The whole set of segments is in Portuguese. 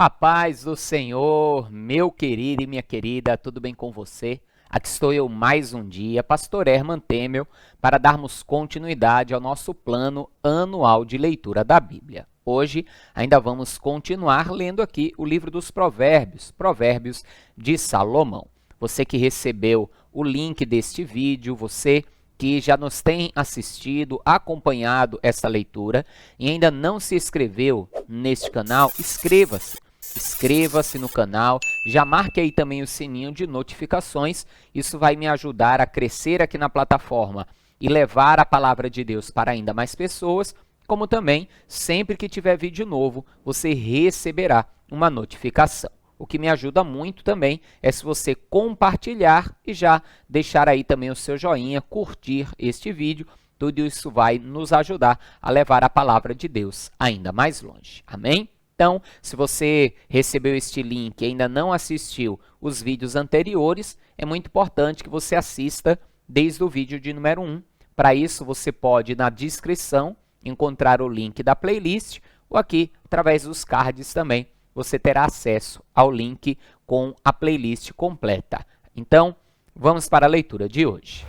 A paz do Senhor, meu querido e minha querida, tudo bem com você? Aqui estou eu mais um dia, Pastor Herman Temel, para darmos continuidade ao nosso plano anual de leitura da Bíblia. Hoje ainda vamos continuar lendo aqui o livro dos Provérbios, Provérbios de Salomão. Você que recebeu o link deste vídeo, você que já nos tem assistido, acompanhado essa leitura e ainda não se inscreveu neste canal, inscreva-se. Inscreva-se no canal, já marque aí também o sininho de notificações, isso vai me ajudar a crescer aqui na plataforma e levar a palavra de Deus para ainda mais pessoas, como também, sempre que tiver vídeo novo, você receberá uma notificação. O que me ajuda muito também é se você compartilhar e já deixar aí também o seu joinha, curtir este vídeo, tudo isso vai nos ajudar a levar a palavra de Deus ainda mais longe. Amém? Então, se você recebeu este link e ainda não assistiu os vídeos anteriores, é muito importante que você assista desde o vídeo de número 1. Para isso, você pode, na descrição, encontrar o link da playlist ou aqui, através dos cards também, você terá acesso ao link com a playlist completa. Então, vamos para a leitura de hoje.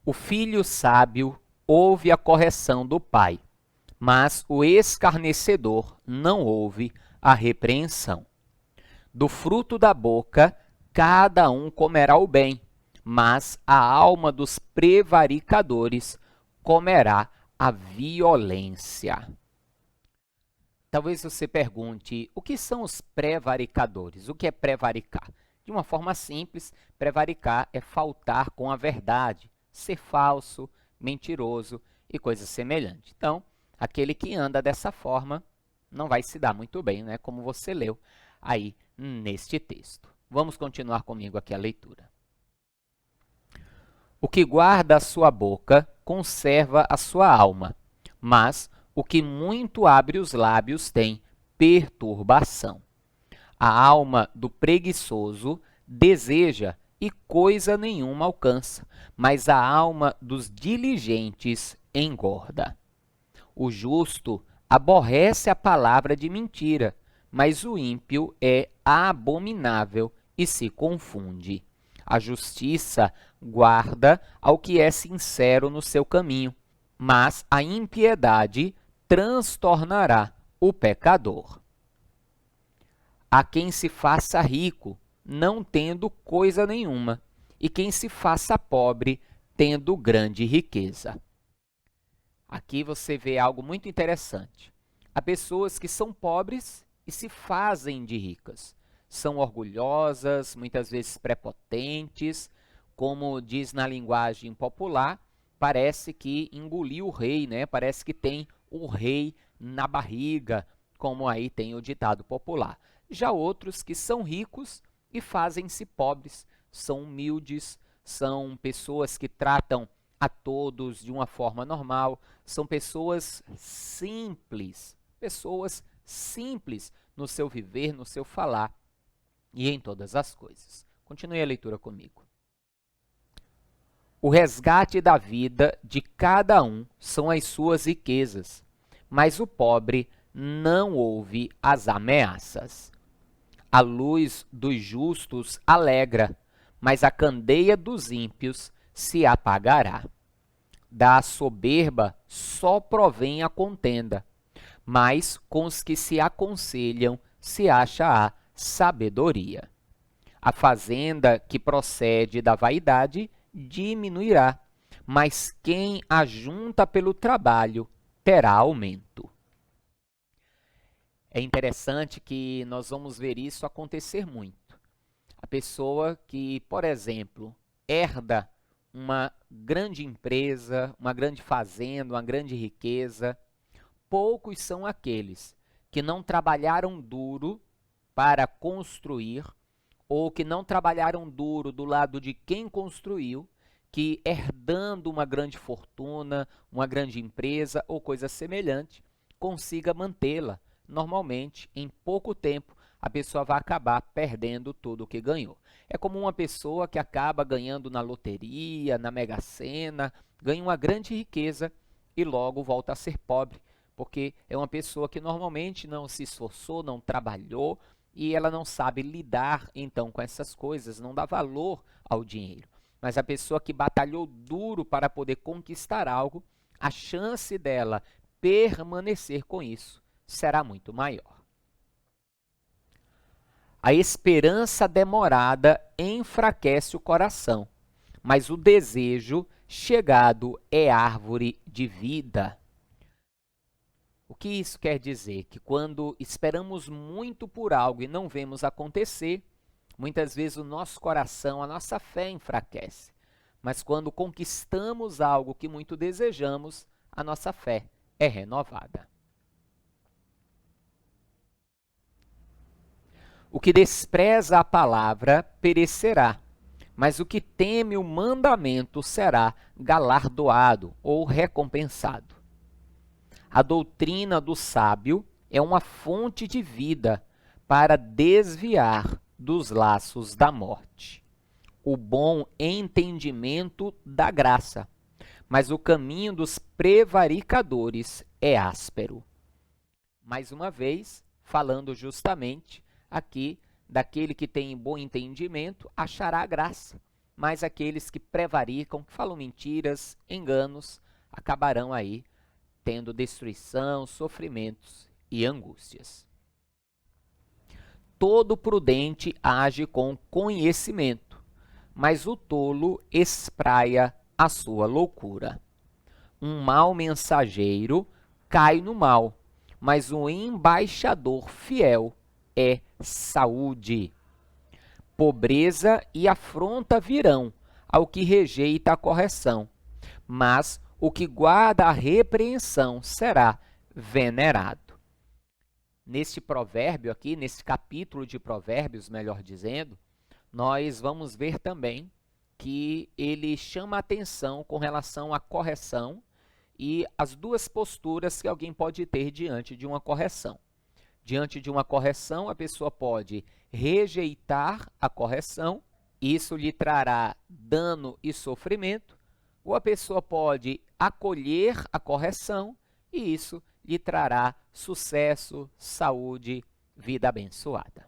O filho sábio ouve a correção do pai, mas o escarnecedor não ouve a repreensão. Do fruto da boca cada um comerá o bem, mas a alma dos prevaricadores comerá a violência. Talvez você pergunte, o que são os prevaricadores? O que é prevaricar? De uma forma simples, prevaricar é faltar com a verdade, ser falso, mentiroso e coisas semelhantes. Então, aquele que anda dessa forma não vai se dar muito bem, né? Como você leu aí neste texto. Vamos continuar comigo aqui a leitura. O que guarda a sua boca conserva a sua alma, mas o que muito abre os lábios tem perturbação. A alma do preguiçoso deseja e coisa nenhuma alcança, mas a alma dos diligentes engorda. O justo aborrece a palavra de mentira, mas o ímpio é abominável e se confunde. A justiça guarda ao que é sincero no seu caminho, mas a impiedade transtornará o pecador. Há quem se faça rico, não tendo coisa nenhuma, e quem se faça pobre, tendo grande riqueza. Aqui você vê algo muito interessante. Há pessoas que são pobres e se fazem de ricas. São orgulhosas, muitas vezes prepotentes, como diz na linguagem popular, parece que engoliu o rei, né? Parece que tem o rei na barriga, como aí tem o ditado popular. Já outros que são ricos e fazem-se pobres, são humildes, são pessoas que tratam a todos de uma forma normal, são pessoas simples no seu viver, no seu falar e em todas as coisas. Continue a leitura comigo. O resgate da vida de cada um são as suas riquezas, mas o pobre não ouve as ameaças. A luz dos justos alegra, mas a candeia dos ímpios se apagará. Da soberba só provém a contenda, mas com os que se aconselham se acha a sabedoria. A fazenda que procede da vaidade diminuirá, mas quem ajunta pelo trabalho terá aumento. É interessante que nós vamos ver isso acontecer muito. A pessoa que, por exemplo, herda uma grande empresa, uma grande fazenda, uma grande riqueza, poucos são aqueles que não trabalharam duro para construir ou que não trabalharam duro do lado de quem construiu, que herdando uma grande fortuna, uma grande empresa ou coisa semelhante, consiga mantê-la. Normalmente, em pouco tempo, a pessoa vai acabar perdendo tudo o que ganhou. É como uma pessoa que acaba ganhando na loteria, na Mega Sena, ganha uma grande riqueza e logo volta a ser pobre, porque é uma pessoa que normalmente não se esforçou, não trabalhou e ela não sabe lidar então com essas coisas, não dá valor ao dinheiro. Mas a pessoa que batalhou duro para poder conquistar algo, a chance dela permanecer com isso será muito maior. A esperança demorada enfraquece o coração, mas o desejo chegado é árvore de vida. O que isso quer dizer? Que quando esperamos muito por algo e não vemos acontecer, muitas vezes o nosso coração, a nossa fé enfraquece. Mas quando conquistamos algo que muito desejamos, a nossa fé é renovada. O que despreza a palavra perecerá, mas o que teme o mandamento será galardoado ou recompensado. A doutrina do sábio é uma fonte de vida para desviar dos laços da morte. O bom entendimento dá graça, mas o caminho dos prevaricadores é áspero. Mais uma vez, falando justamente aqui daquele que tem bom entendimento, achará graça, mas aqueles que prevaricam, que falam mentiras, enganos, acabarão aí tendo destruição, sofrimentos e angústias. Todo prudente age com conhecimento, mas o tolo espraia a sua loucura. Um mau mensageiro cai no mal, mas um embaixador fiel é saúde. Pobreza e afronta virão ao que rejeita a correção, mas o que guarda a repreensão será venerado. Neste provérbio aqui, nesse capítulo de Provérbios, melhor dizendo, nós vamos ver também que ele chama a atenção com relação à correção e as duas posturas que alguém pode ter diante de uma correção. Diante de uma correção, a pessoa pode rejeitar a correção, isso lhe trará dano e sofrimento, ou a pessoa pode acolher a correção e isso lhe trará sucesso, saúde, vida abençoada.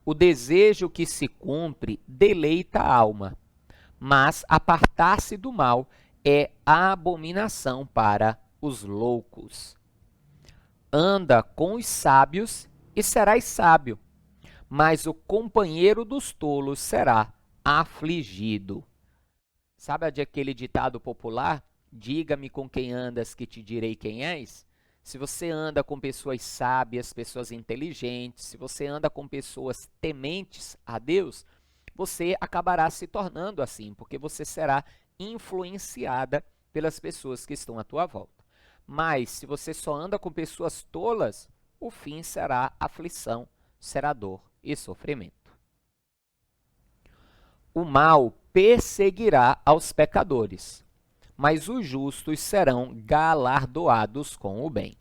O desejo que se cumpre deleita a alma, mas apartar-se do mal é abominação para os loucos. Anda com os sábios e serás sábio, mas o companheiro dos tolos será afligido. Sabe aquele ditado popular? Diga-me com quem andas que te direi quem és? Se você anda com pessoas sábias, pessoas inteligentes, se você anda com pessoas tementes a Deus, você acabará se tornando assim, porque você será influenciada pelas pessoas que estão à tua volta. Mas se você só anda com pessoas tolas, o fim será aflição, será dor e sofrimento. O mal perseguirá aos pecadores, mas os justos serão galardoados com o bem.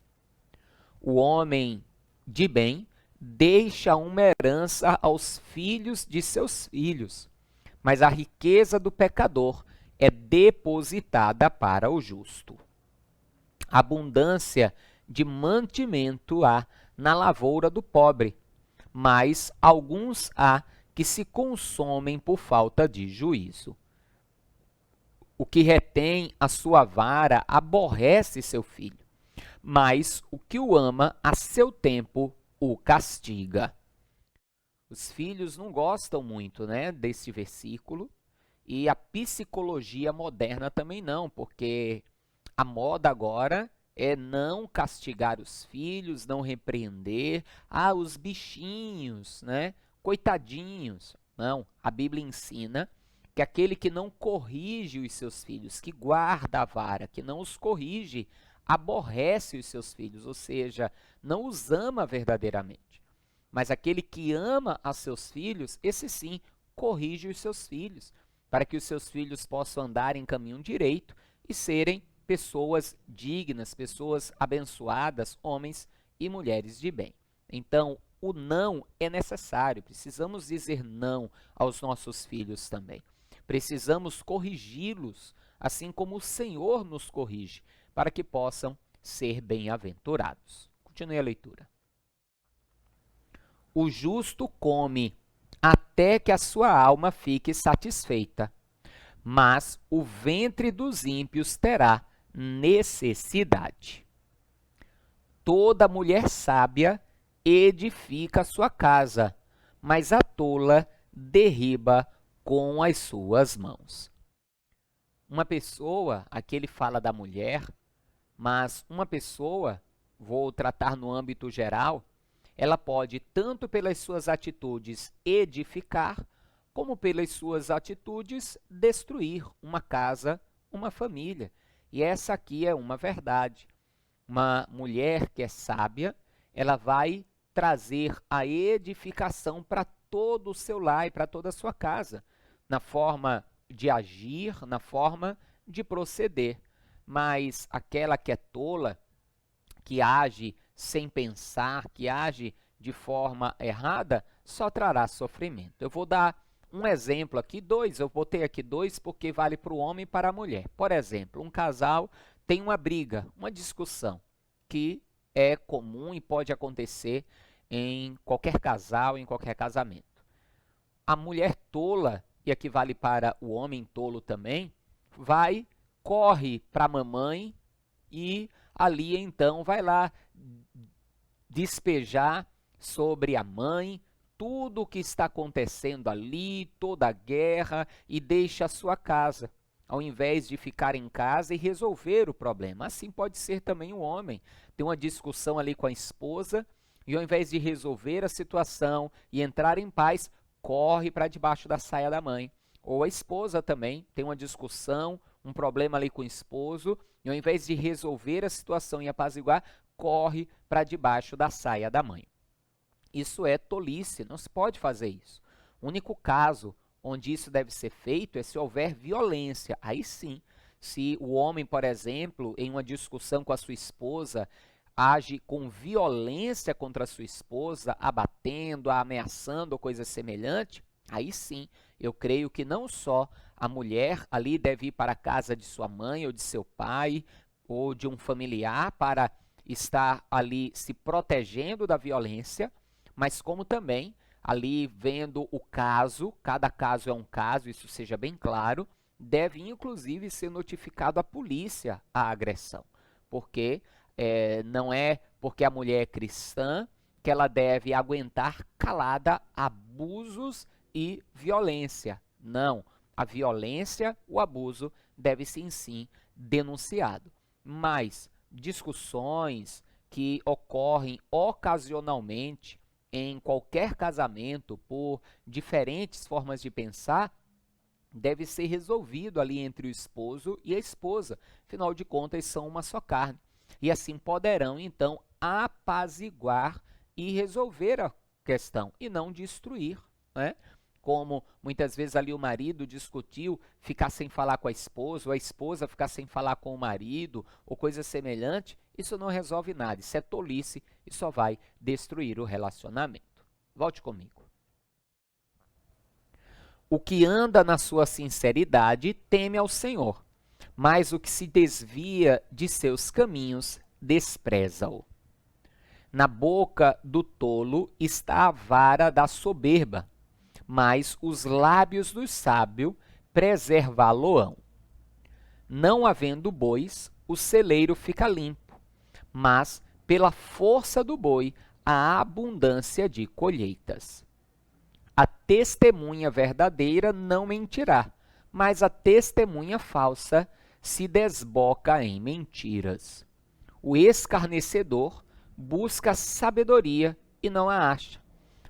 O homem de bem deixa uma herança aos filhos de seus filhos, mas a riqueza do pecador é depositada para o justo. Abundância de mantimento há na lavoura do pobre, mas alguns há que se consomem por falta de juízo. O que retém a sua vara aborrece seu filho, mas o que o ama a seu tempo o castiga. Os filhos não gostam muito, né, desse versículo, e a psicologia moderna também não, porque a moda agora é não castigar os filhos, não repreender. Ah, os bichinhos, né? Coitadinhos. Não, a Bíblia ensina que aquele que não corrige os seus filhos, que guarda a vara, que não os corrige, aborrece os seus filhos, ou seja, não os ama verdadeiramente. Mas aquele que ama a seus filhos, esse sim, corrige os seus filhos, para que os seus filhos possam andar em caminho direito e serem pessoas dignas, pessoas abençoadas, homens e mulheres de bem. Então, o não é necessário. Precisamos dizer não aos nossos filhos também. Precisamos corrigi-los, assim como o Senhor nos corrige, para que possam ser bem-aventurados. Continue a leitura. O justo come até que a sua alma fique satisfeita, mas o ventre dos ímpios terá necessidade. Toda mulher sábia edifica a sua casa, mas a tola derriba com as suas mãos. Uma pessoa, aqui ele fala da mulher, mas uma pessoa, vou tratar no âmbito geral, ela pode, tanto pelas suas atitudes, edificar, como pelas suas atitudes, destruir uma casa, uma família. E essa aqui é uma verdade. Uma mulher que é sábia, ela vai trazer a edificação para todo o seu lar e para toda a sua casa, na forma de agir, na forma de proceder. Mas aquela que é tola, que age sem pensar, que age de forma errada, só trará sofrimento. Eu vou dar um exemplo aqui, dois, eu botei aqui dois porque vale para o homem e para a mulher. Por exemplo, um casal tem uma briga, uma discussão, que é comum e pode acontecer em qualquer casal, em qualquer casamento. A mulher tola, e aqui vale para o homem tolo também, corre para a mamãe e ali então vai lá despejar sobre a mãe tudo o que está acontecendo ali, toda a guerra, e deixa a sua casa, ao invés de ficar em casa e resolver o problema. Assim pode ser também o homem. Tem uma discussão ali com a esposa e ao invés de resolver a situação e entrar em paz, corre para debaixo da saia da mãe. Ou a esposa também tem uma discussão, um problema ali com o esposo, e ao invés de resolver a situação e apaziguar, corre para debaixo da saia da mãe. Isso é tolice, não se pode fazer isso. O único caso onde isso deve ser feito é se houver violência. Aí sim, se o homem, por exemplo, em uma discussão com a sua esposa, age com violência contra a sua esposa, abatendo, a ameaçando ou coisa semelhante, aí sim, eu creio que não só a mulher ali deve ir para a casa de sua mãe ou de seu pai ou de um familiar para estar ali se protegendo da violência, mas como também ali vendo o caso, cada caso é um caso, isso seja bem claro, deve inclusive ser notificado à polícia a agressão, porque não é porque a mulher é cristã que ela deve aguentar calada abusos e violência. Não, a violência, o abuso deve ser sim denunciado. Mas discussões que ocorrem ocasionalmente em qualquer casamento por diferentes formas de pensar, deve ser resolvido ali entre o esposo e a esposa. Afinal de contas, são uma só carne. E assim poderão, então, apaziguar e resolver a questão e não destruir, né? Como muitas vezes ali o marido discutiu ficar sem falar com a esposa, ou a esposa ficar sem falar com o marido, ou coisa semelhante, isso não resolve nada, isso é tolice e só vai destruir o relacionamento. Volte comigo. O que anda na sua sinceridade teme ao Senhor, mas o que se desvia de seus caminhos despreza-o. Na boca do tolo está a vara da soberba, mas os lábios do sábio preservá-lo-ão. Não havendo bois, o celeiro fica limpo, mas pela força do boi há abundância de colheitas. A testemunha verdadeira não mentirá, mas a testemunha falsa se desboca em mentiras. O escarnecedor busca sabedoria e não a acha,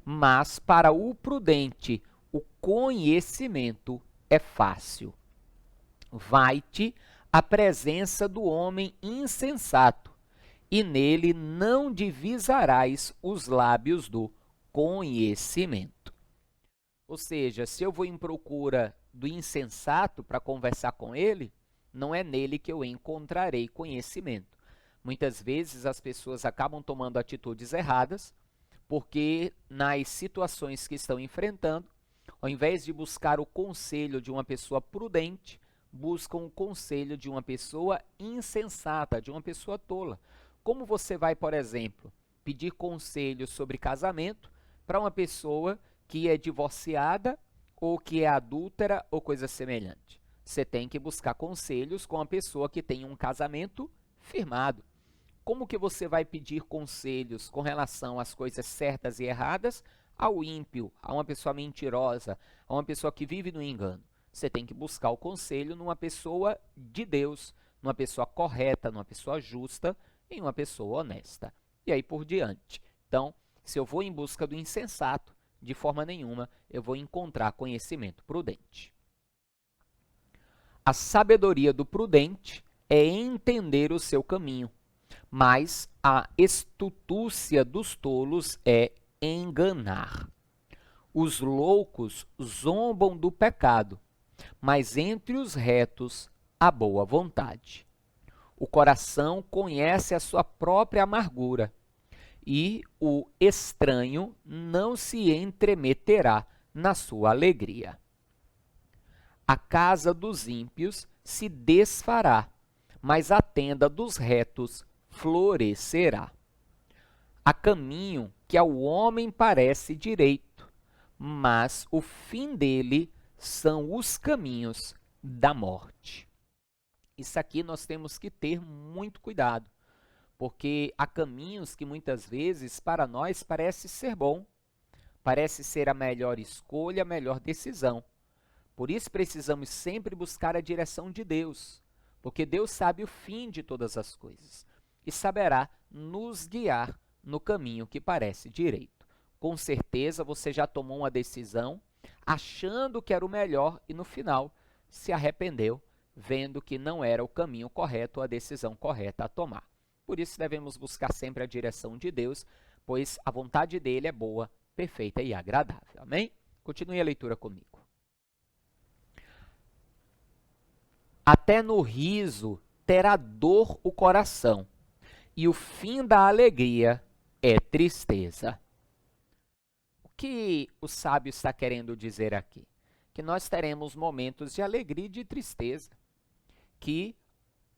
mas para o prudente o conhecimento é fácil. Vai-te à presença do homem insensato, e nele não divisarás os lábios do conhecimento. Ou seja, se eu vou em procura do insensato para conversar com ele, não é nele que eu encontrarei conhecimento. Muitas vezes as pessoas acabam tomando atitudes erradas porque nas situações que estão enfrentando, ao invés de buscar o conselho de uma pessoa prudente, buscam o conselho de uma pessoa insensata, de uma pessoa tola. Como você vai, por exemplo, pedir conselho sobre casamento para uma pessoa que é divorciada ou que é adúltera ou coisa semelhante? Você tem que buscar conselhos com a pessoa que tem um casamento firmado. Como que você vai pedir conselhos com relação às coisas certas e erradas ao ímpio, a uma pessoa mentirosa, a uma pessoa que vive no engano? Você tem que buscar o conselho numa pessoa de Deus, numa pessoa correta, numa pessoa justa, em uma pessoa honesta. E aí por diante. Então, se eu vou em busca do insensato, de forma nenhuma eu vou encontrar conhecimento prudente. A sabedoria do prudente é entender o seu caminho, mas a estultúcia dos tolos é enganar. Os loucos zombam do pecado, mas entre os retos há boa vontade. O coração conhece a sua própria amargura, e o estranho não se entremeterá na sua alegria. A casa dos ímpios se desfará, mas a tenda dos retos florescerá. Há caminho que ao homem parece direito, mas o fim dele são os caminhos da morte. Isso aqui nós temos que ter muito cuidado, porque há caminhos que muitas vezes para nós parece ser bom, parece ser a melhor escolha, a melhor decisão. Por isso precisamos sempre buscar a direção de Deus, porque Deus sabe o fim de todas as coisas e saberá nos guiar no caminho que parece direito. Com certeza você já tomou uma decisão achando que era o melhor e no final se arrependeu, vendo que não era o caminho correto ou a decisão correta a tomar. Por isso devemos buscar sempre a direção de Deus, pois a vontade dele é boa, perfeita e agradável. Amém? Continue a leitura comigo. Até no riso terá dor o coração, e o fim da alegria é tristeza. O que o sábio está querendo dizer aqui? Que nós teremos momentos de alegria e de tristeza, que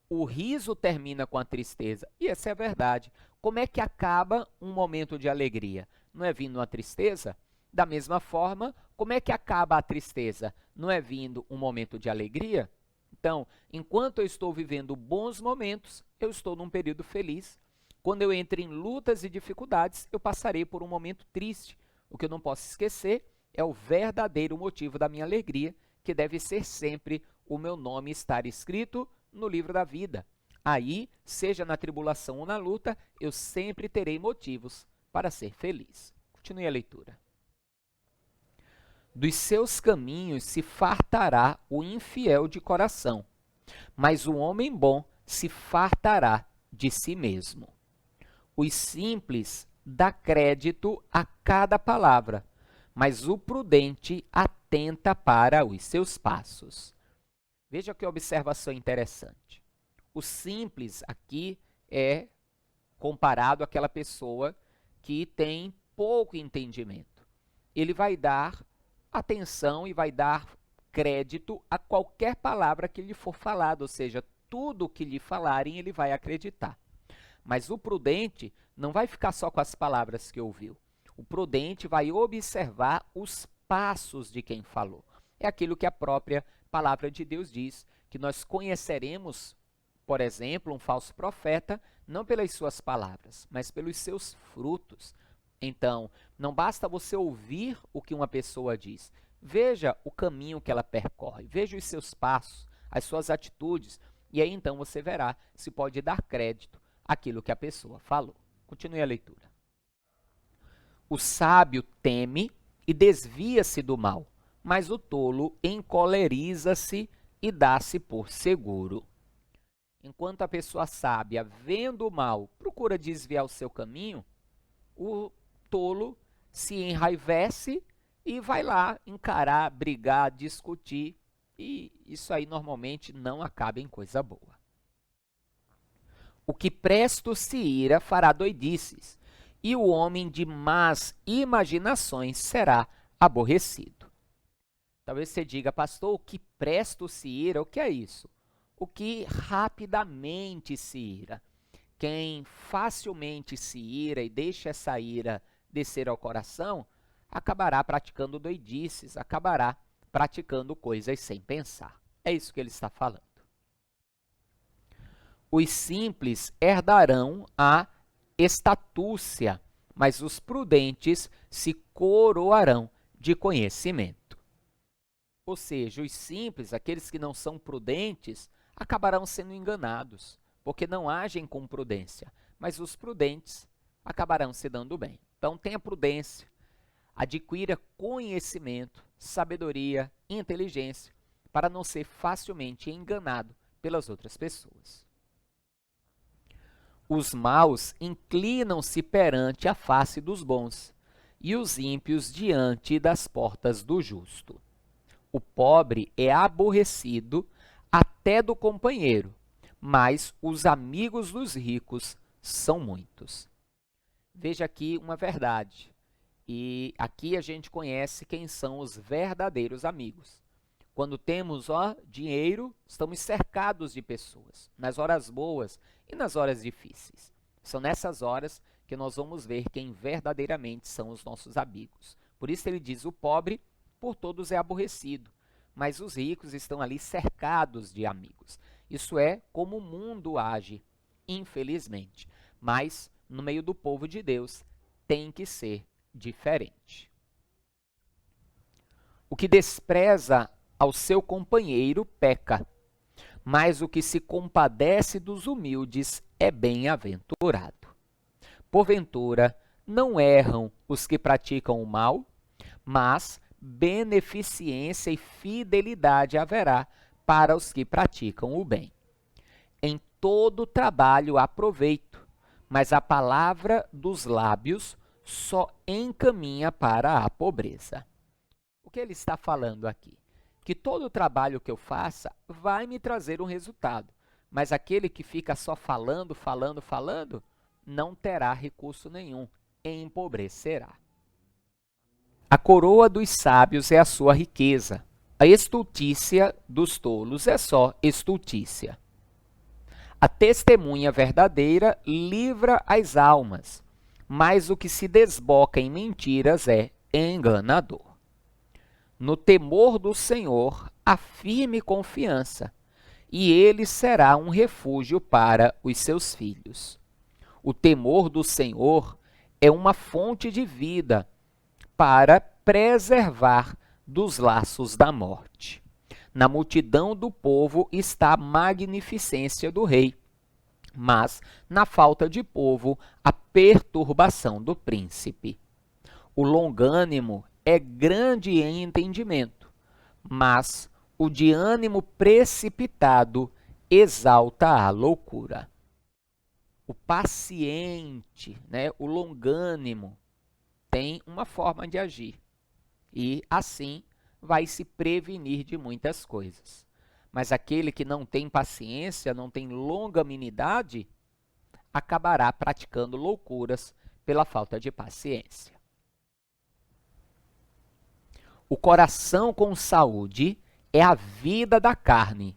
o riso termina com a tristeza, e essa é a verdade. Como é que acaba um momento de alegria? Não é vindo uma tristeza? Da mesma forma, como é que acaba a tristeza? Não é vindo um momento de alegria? Então, enquanto eu estou vivendo bons momentos, eu estou num período feliz. Quando eu entro em lutas e dificuldades, eu passarei por um momento triste. O que eu não posso esquecer é o verdadeiro motivo da minha alegria, que deve ser sempre o meu nome estar escrito no livro da vida. Aí, seja na tribulação ou na luta, eu sempre terei motivos para ser feliz. Continue a leitura. Dos seus caminhos se fartará o infiel de coração, mas o homem bom se fartará de si mesmo. Os simples dá crédito a cada palavra, mas o prudente atenta para os seus passos. Veja que observação interessante. O simples aqui é comparado àquela pessoa que tem pouco entendimento. Ele vai dar atenção e vai dar crédito a qualquer palavra que lhe for falada, ou seja, tudo que lhe falarem ele vai acreditar. Mas o prudente não vai ficar só com as palavras que ouviu. O prudente vai observar os passos de quem falou. É aquilo que a própria palavra de Deus diz, que nós conheceremos, por exemplo, um falso profeta, não pelas suas palavras, mas pelos seus frutos. Então, não basta você ouvir o que uma pessoa diz. Veja o caminho que ela percorre, veja os seus passos, as suas atitudes, e aí então você verá se pode dar crédito àquilo que a pessoa falou. Continue a leitura. O sábio teme e desvia-se do mal, mas o tolo encoleriza-se e dá-se por seguro. Enquanto a pessoa sábia, vendo o mal, procura desviar o seu caminho, o tolo se enraivece e vai lá encarar, brigar, discutir, e isso aí normalmente não acaba em coisa boa. O que presto se ira fará doidices, e o homem de más imaginações será aborrecido. Talvez você diga, pastor, o que presto se ira? O que é isso? O que rapidamente se ira. Quem facilmente se ira e deixa essa ira descer ao coração, acabará praticando doidices, acabará praticando coisas sem pensar. É isso que ele está falando. Os simples herdarão a estatúcia, mas os prudentes se coroarão de conhecimento. Ou seja, os simples, aqueles que não são prudentes, acabarão sendo enganados, porque não agem com prudência, mas os prudentes acabarão se dando bem. Então, tenha prudência, adquira conhecimento, sabedoria, inteligência, para não ser facilmente enganado pelas outras pessoas. Os maus inclinam-se perante a face dos bons, e os ímpios diante das portas do justo. O pobre é aborrecido até do companheiro, mas os amigos dos ricos são muitos. Veja aqui uma verdade, e aqui a gente conhece quem são os verdadeiros amigos. Quando temos dinheiro, estamos cercados de pessoas, nas horas boas e nas horas difíceis. São nessas horas que nós vamos ver quem verdadeiramente são os nossos amigos. Por isso ele diz, o pobre por todos é aborrecido, mas os ricos estão ali cercados de amigos. Isso é como o mundo age, infelizmente. Mas no meio do povo de Deus tem que ser diferente. O que despreza ao seu companheiro peca, mas o que se compadece dos humildes é bem-aventurado. Porventura, não erram os que praticam o mal, mas beneficência e fidelidade haverá para os que praticam o bem. Em todo trabalho há proveito, mas a palavra dos lábios só encaminha para a pobreza. O que ele está falando aqui? Que todo trabalho que eu faça vai me trazer um resultado, mas aquele que fica só falando, não terá recurso nenhum, empobrecerá. A coroa dos sábios é a sua riqueza, a estultícia dos tolos é só estultícia. A testemunha verdadeira livra as almas, mas o que se desboca em mentiras é enganador. No temor do Senhor, há firme confiança, e ele será um refúgio para os seus filhos. O temor do Senhor é uma fonte de vida para preservar dos laços da morte. Na multidão do povo está a magnificência do rei, mas na falta de povo, a perturbação do príncipe. O longânimo é grande em entendimento, mas o de ânimo precipitado exalta a loucura. O paciente, o longânimo, tem uma forma de agir e, assim, vai se prevenir de muitas coisas. Mas aquele que não tem paciência, não tem longanimidade, acabará praticando loucuras pela falta de paciência. O coração com saúde é a vida da carne,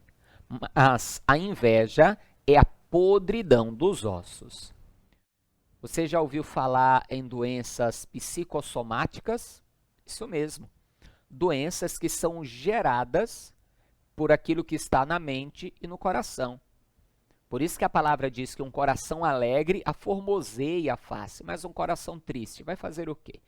mas a inveja é a podridão dos ossos. Você já ouviu falar em doenças psicossomáticas? Isso mesmo. Doenças que são geradas por aquilo que está na mente e no coração. Por isso que a palavra diz que um coração alegre aformoseia a face, mas um coração triste vai fazer o quê?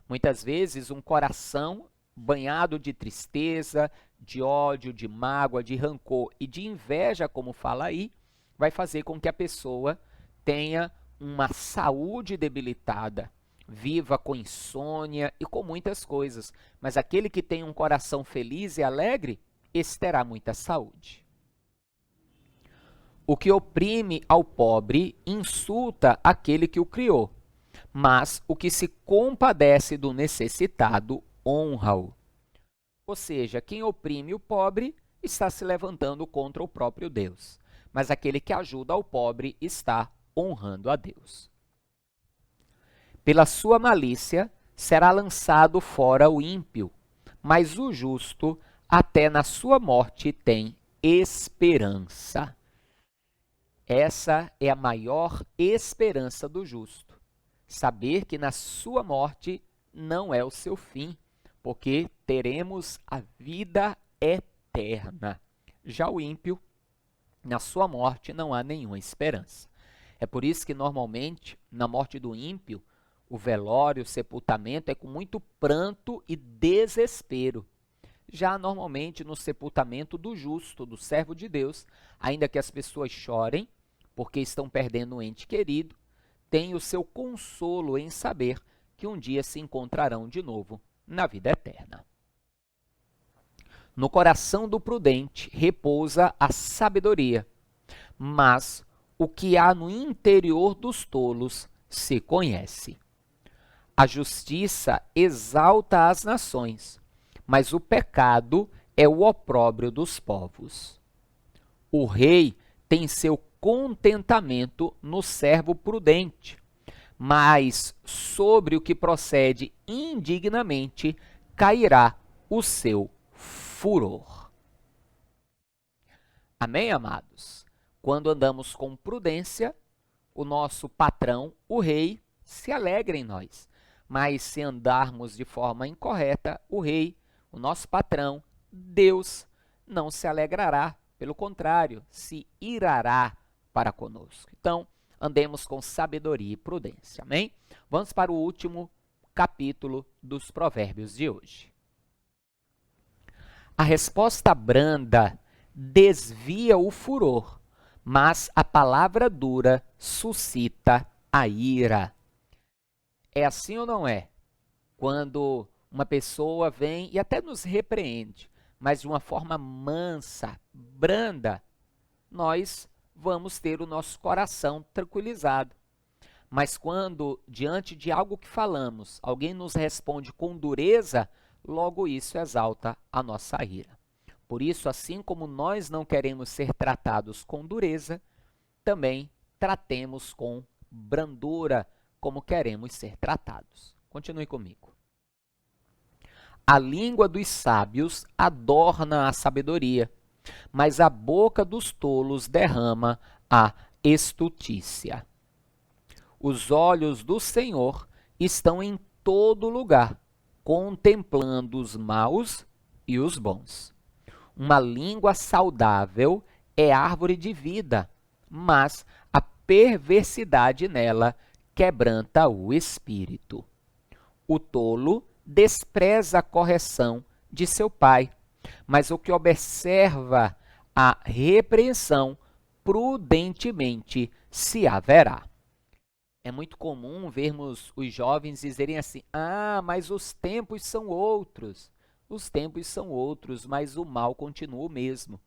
Muitas vezes um coração banhado de tristeza, de ódio, de mágoa, de rancor e de inveja, como fala aí, vai fazer com que a pessoa tenha uma saúde debilitada, viva com insônia e com muitas coisas. Mas aquele que tem um coração feliz e alegre, esse terá muita saúde. O que oprime ao pobre insulta aquele que o criou, mas o que se compadece do necessitado honra-o. Ou seja, quem oprime o pobre está se levantando contra o próprio Deus, mas aquele que ajuda ao pobre está honrando a Deus. Pela sua malícia será lançado fora o ímpio, mas o justo até na sua morte tem esperança. Essa é a maior esperança do justo. Saber que na sua morte não é o seu fim, porque teremos a vida eterna. Já o ímpio, na sua morte não há nenhuma esperança. É por isso que normalmente, na morte do ímpio, o velório, o sepultamento é com muito pranto e desespero. Já normalmente no sepultamento do justo, do servo de Deus, ainda que as pessoas chorem, porque estão perdendo um ente querido, tem o seu consolo em saber que um dia se encontrarão de novo na vida eterna. No coração do prudente repousa a sabedoria, mas o que há no interior dos tolos se conhece. A justiça exalta as nações, mas o pecado é o opróbrio dos povos. O rei tem seu contentamento no servo prudente, mas sobre o que procede indignamente cairá o seu furor. Amém, amados? Quando andamos com prudência, o nosso patrão, o rei, se alegra em nós. Mas se andarmos de forma incorreta, o rei, o nosso patrão, Deus, não se alegrará, pelo contrário, se irará para conosco. Então, andemos com sabedoria e prudência, amém? Vamos para o último capítulo dos Provérbios de hoje. A resposta branda desvia o furor, mas a palavra dura suscita a ira. É assim ou não é? Quando uma pessoa vem e até nos repreende, mas de uma forma mansa, branda, nós vamos ter o nosso coração tranquilizado. Mas quando, diante de algo que falamos, alguém nos responde com dureza, logo isso exalta a nossa ira. Por isso, assim como nós não queremos ser tratados com dureza, também tratemos com brandura, como queremos ser tratados. Continue comigo. A língua dos sábios adorna a sabedoria, mas a boca dos tolos derrama a estutícia. Os olhos do Senhor estão em todo lugar, contemplando os maus e os bons. Uma língua saudável é árvore de vida, mas a perversidade nela quebranta o espírito. O tolo despreza a correção de seu pai, mas o que observa a repreensão prudentemente se haverá. É muito comum vermos os jovens dizerem assim: mas os tempos são outros. Os tempos são outros, mas o mal continua o mesmo.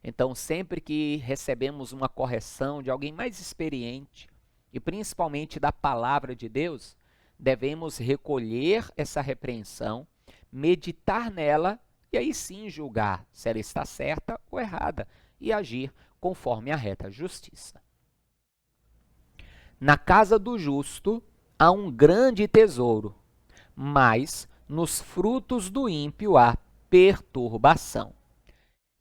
Então, sempre que recebemos uma correção de alguém mais experiente, e principalmente da palavra de Deus, devemos recolher essa repreensão, meditar nela e aí sim julgar se ela está certa ou errada e agir conforme a reta justiça. Na casa do justo há um grande tesouro, mas nos frutos do ímpio há perturbação.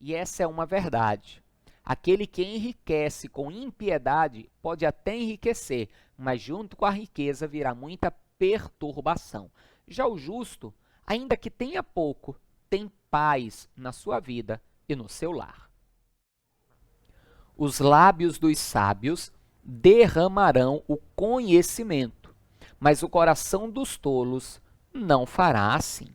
E essa é uma verdade. Aquele que enriquece com impiedade pode até enriquecer, mas junto com a riqueza virá muita perturbação. Já o justo, ainda que tenha pouco, tem paz na sua vida e no seu lar. Os lábios dos sábios derramarão o conhecimento, mas o coração dos tolos não fará assim.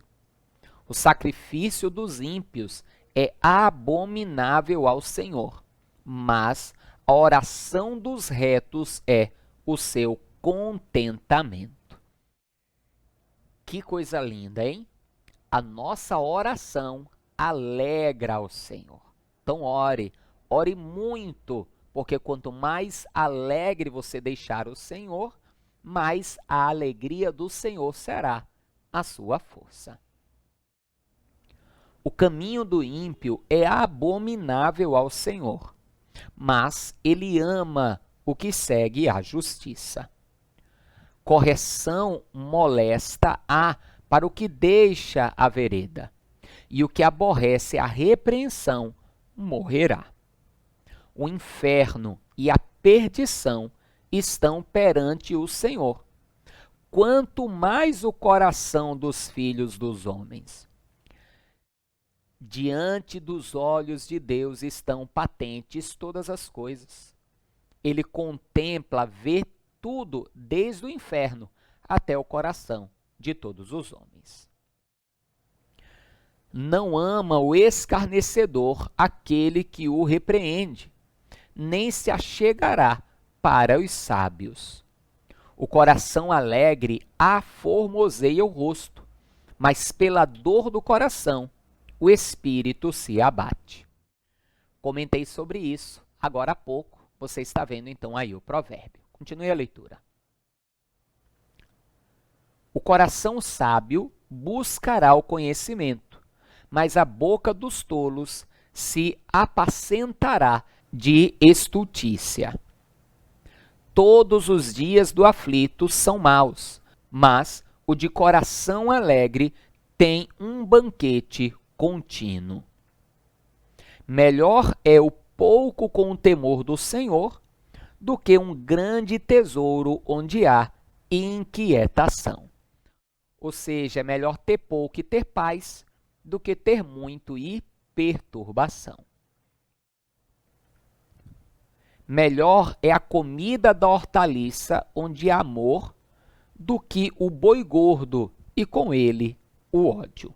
O sacrifício dos ímpios é abominável ao Senhor, mas a oração dos retos é o seu contentamento. Que coisa linda, hein? A nossa oração alegra ao Senhor. Então ore muito, porque quanto mais alegre você deixar o Senhor, mais a alegria do Senhor será a sua força. O caminho do ímpio é abominável ao Senhor, mas ele ama o que segue a justiça. Correção molesta há para o que deixa a vereda, e o que aborrece a repreensão morrerá. O inferno e a perdição estão perante o Senhor, quanto mais o coração dos filhos dos homens. Diante dos olhos de Deus estão patentes todas as coisas. Ele contempla, vê tudo, desde o inferno até o coração de todos os homens. Não ama o escarnecedor aquele que o repreende, nem se achegará para os sábios. O coração alegre aformoseia o rosto, mas pela dor do coração o espírito se abate. Comentei sobre isso agora há pouco. Você está vendo então aí o provérbio. Continue a leitura. O coração sábio buscará o conhecimento, mas a boca dos tolos se apacentará de estultícia. Todos os dias do aflito são maus, mas o de coração alegre tem um banquete contínuo. Melhor é o pouco com o temor do Senhor do que um grande tesouro onde há inquietação. Ou seja, é melhor ter pouco e ter paz do que ter muito e perturbação. Melhor é a comida da hortaliça onde há amor do que o boi gordo e com ele o ódio.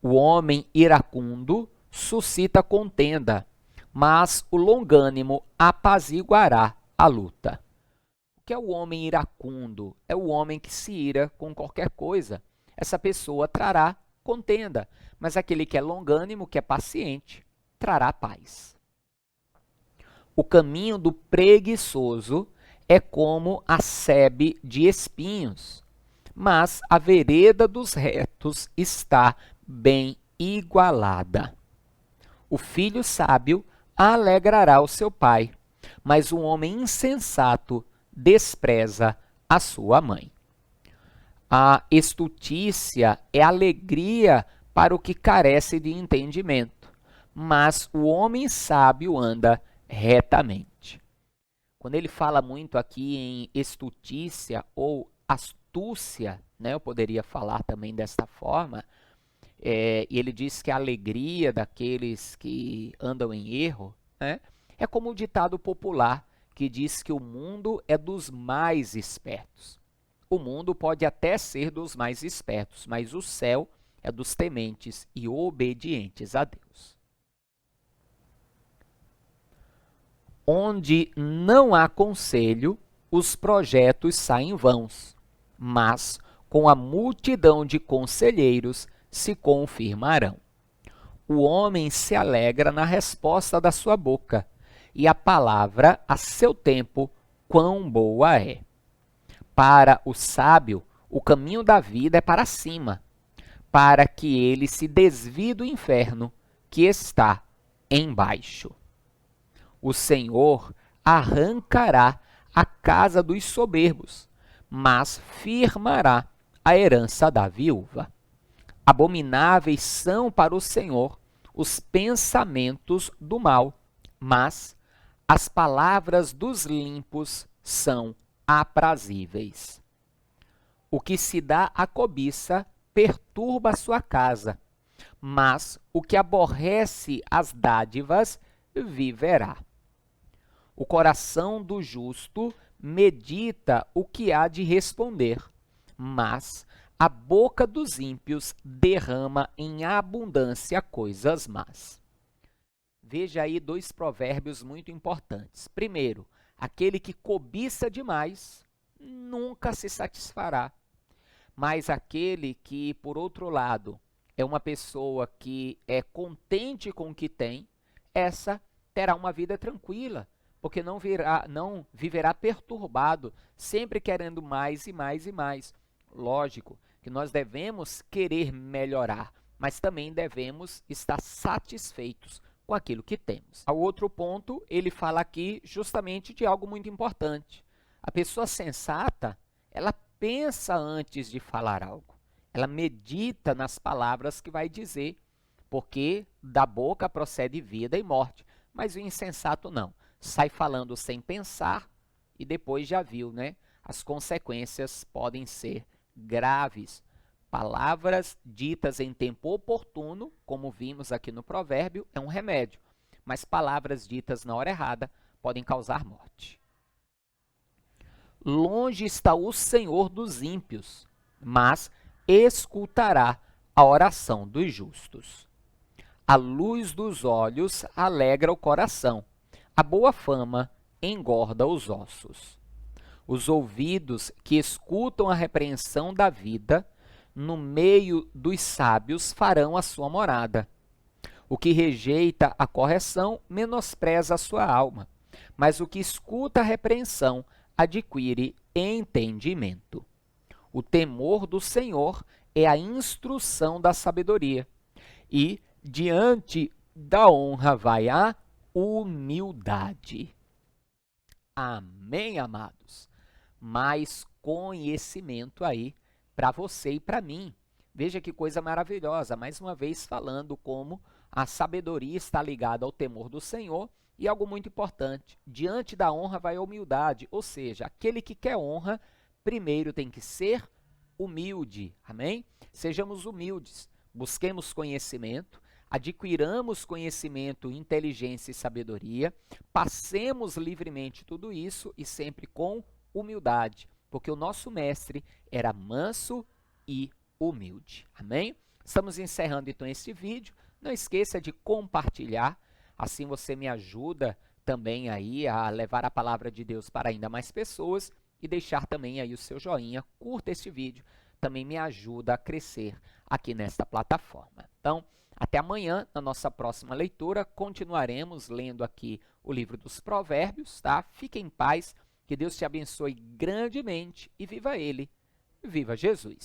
O homem iracundo suscita contenda, mas o longânimo apaziguará a luta. O que é o homem iracundo? É o homem que se ira com qualquer coisa. Essa pessoa trará contenda, mas aquele que é longânimo, que é paciente, trará paz. O caminho do preguiçoso é como a sebe de espinhos, mas a vereda dos retos está bem igualada. O filho sábio alegrará o seu pai, mas o homem insensato despreza a sua mãe. A estultícia é alegria para o que carece de entendimento, mas o homem sábio anda retamente. Quando ele fala muito aqui em estultícia ou astúcia, né, eu poderia falar também desta forma, e ele diz que a alegria daqueles que andam em erro, né, é como o ditado popular que diz que o mundo é dos mais espertos. O mundo pode até ser dos mais espertos, mas o céu é dos tementes e obedientes a Deus. Onde não há conselho, os projetos saem vãos, mas com a multidão de conselheiros se confirmarão. O homem se alegra na resposta da sua boca, e a palavra, a seu tempo, quão boa é. Para o sábio, o caminho da vida é para cima, para que ele se desvie do inferno que está embaixo. O Senhor arrancará a casa dos soberbos, mas firmará a herança da viúva. Abomináveis são para o Senhor os pensamentos do mal, mas as palavras dos limpos são aprazíveis. O que se dá à cobiça perturba a sua casa, mas o que aborrece as dádivas viverá. O coração do justo medita o que há de responder, mas a boca dos ímpios derrama em abundância coisas más. Veja aí dois provérbios muito importantes. Primeiro, aquele que cobiça demais nunca se satisfará, mas aquele que, por outro lado, é uma pessoa que é contente com o que tem, essa terá uma vida tranquila, porque não viverá perturbado, sempre querendo mais e mais e mais. Lógico que nós devemos querer melhorar, mas também devemos estar satisfeitos com aquilo que temos. Ao outro ponto, ele fala aqui justamente de algo muito importante. A pessoa sensata, ela pensa antes de falar algo. Ela medita nas palavras que vai dizer, porque da boca procede vida e morte. Mas o insensato não. Sai falando sem pensar e depois já viu, né? As consequências podem ser graves. Palavras ditas em tempo oportuno, como vimos aqui no provérbio, é um remédio. Mas palavras ditas na hora errada podem causar morte. Longe está o Senhor dos ímpios, mas escutará a oração dos justos. A luz dos olhos alegra o coração, a boa fama engorda os ossos. Os ouvidos que escutam a repreensão da vida, no meio dos sábios farão a sua morada. O que rejeita a correção menospreza a sua alma, mas o que escuta a repreensão adquire entendimento. O temor do Senhor é a instrução da sabedoria, e diante da honra vai a humildade. Amém, amados? Mais conhecimento aí para você e para mim. Veja que coisa maravilhosa, mais uma vez falando como a sabedoria está ligada ao temor do Senhor e algo muito importante, diante da honra vai a humildade, ou seja, aquele que quer honra, primeiro tem que ser humilde, amém? Sejamos humildes, busquemos conhecimento, adquiramos conhecimento, inteligência e sabedoria, passemos livremente tudo isso e sempre com humildade, porque o nosso mestre era manso e humilde, amém? Estamos encerrando então esse vídeo, não esqueça de compartilhar, assim você me ajuda também aí a levar a palavra de Deus para ainda mais pessoas e deixar também aí o seu joinha, curta este vídeo, também me ajuda a crescer aqui nesta plataforma. Então, até amanhã, na nossa próxima leitura, continuaremos lendo aqui o livro dos Provérbios, tá? Fique em paz, que Deus te abençoe grandemente e viva Ele, viva Jesus!